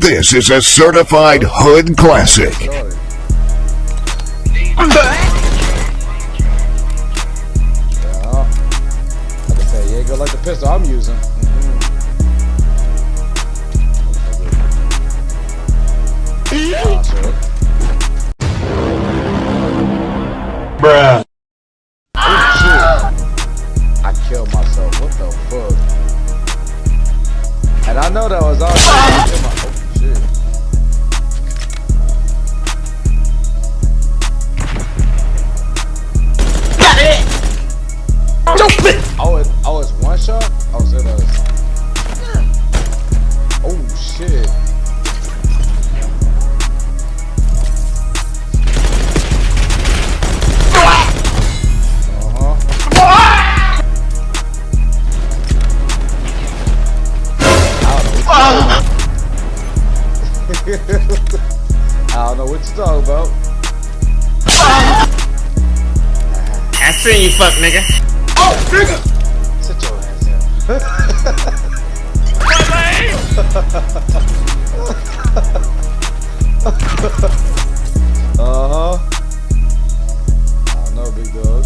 This is a certified hood classic. Like I say, yeah, go like the pistol I'm using. Bruh. Oh shit! I killed myself. What the fuck? And I know that was all. Oh shit! Got it. Stupid. Oh, it's one shot. Oh, so that was. Oh shit! I don't know what you're talking about. I seen you, fuck nigga. Oh, nigga! Sit your ass down. I don't know, big dog.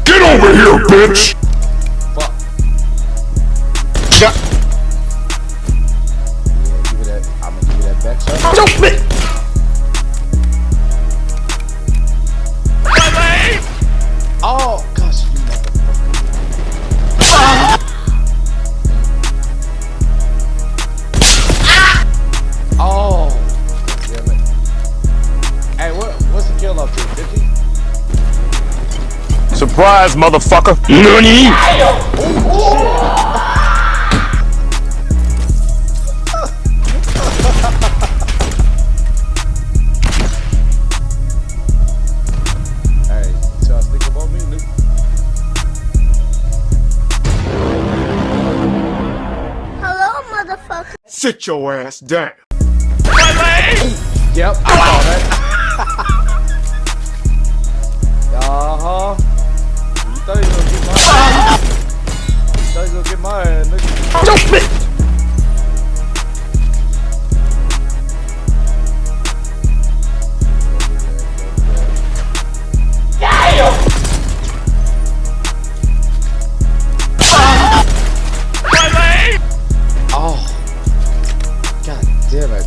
Get over here, bitch! Fuck. Shut. Yeah, give me that. I'm gonna give you that back shot. Stupid. Oh, gosh, you motherfucker. Oh, damn it. Hey, what's the kill up to? 50? Surprise, motherfucker! NANI?! Hey, you trying to think about me, nigga? Hello, motherfucker. Sit your ass down. Yep, I saw that. Uh-huh. You thought you was gonna get my ass. You thought you was gonna get my ass, nigga. Stupid. Oh. God damn it.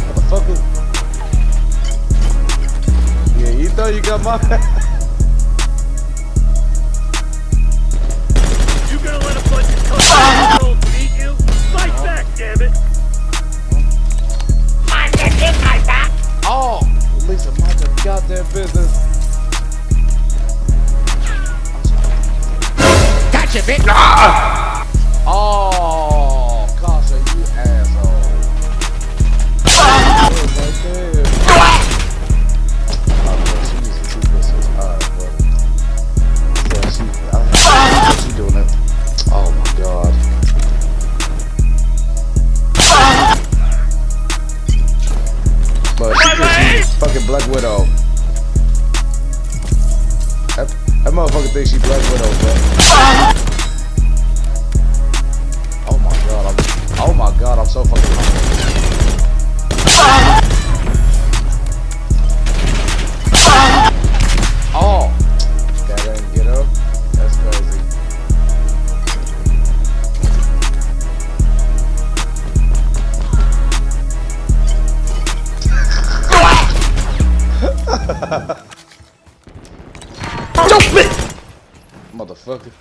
Motherfucker. Yeah, you thought you got my You gonna let a bunch of girls beat you? Fight back, damn it! Oh, Lisa, mind your goddamn business. Gotcha, bitch. Oh, Kasha, you asshole. Right there. Oh, she using two pistols. Alright, bro. Yeah, she doing it. Oh my god. But she's fucking Black Widow. That motherfucker thinks she Black Widow, bro. Oh my god, I'm so fucking hungry. Oh! That didn't get up? That's crazy. Stupid. Motherfucker.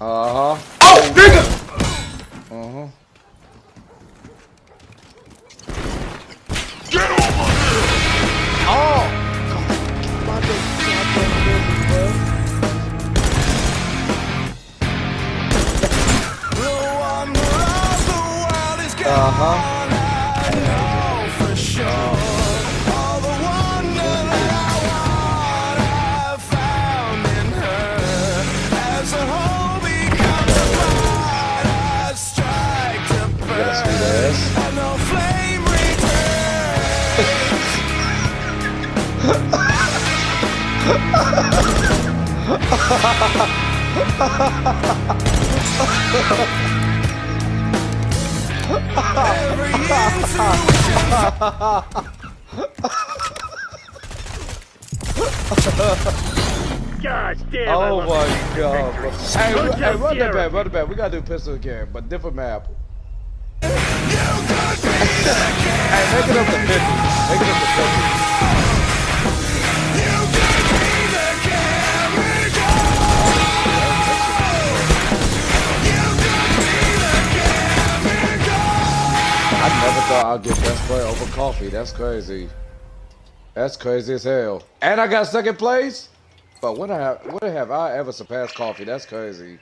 Uh-huh. Oh, nigga. Uh-huh. Get over here! Oh! My goddamn business, bro. Uh-huh. Gosh damn, I Oh love my god, bro. Hey, Don't hey, just run scare that back. We gotta do pistol again, but different map. Hey, make it up to 50. Make it up to 50. I never thought I'd get best player over coffee. That's crazy. That's crazy as hell. And I got second place? But when have I ever surpassed coffee? That's crazy.